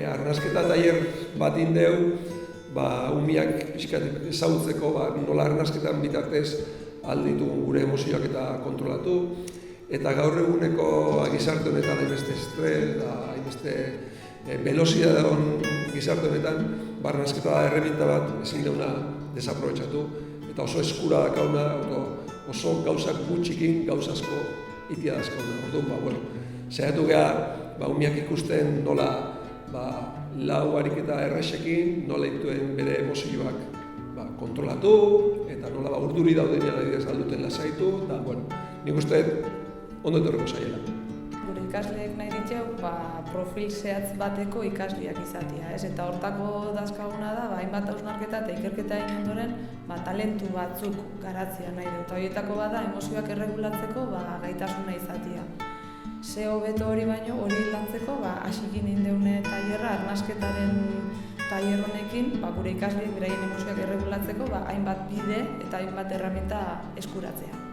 Arnasketa tailer bat indeu, umiak pixkat ezagutzeko nola arnasketan bitartez alditugun gure emozioak eta kontrolatu. Eta gaur eguneko gizarte honetan hainbeste estres, hainbeste velozidadeon gizarte honetan, arnasketa da erreminta bat ezin deuna desaprobetxatu. Eta oso eskura dakauna, oso gauzak gutxikin gauz asko itia dazkauna. Orduan, saiatu geha umiak ikusten nola lau ariketa erresekin, nola dituen bere emozioak kontrolatu, eta nola urduri daudenean adidez alduten lasaitu, eta nik uste ondo etorreko zaiela. Gure ikasleek nahi ditxeu, profil zehatz bateko ikasleak izatea, ez? Eta hortako dazkaguna da, hainbat hausnarketa eta ikerketa egin ondoren, talentu batzuk garatzea nahi du. Eta horietako bada, emozioak erregulatzeko gaitasuna izatea. Ze hobeto hori baino, hori lantzeko, hasikin indeune tailerra, arnasketaren tailer honekin, gure ikasleek beraien emozioak erregulatzeko, hainbat bide eta hainbat erraminta eskuratzea.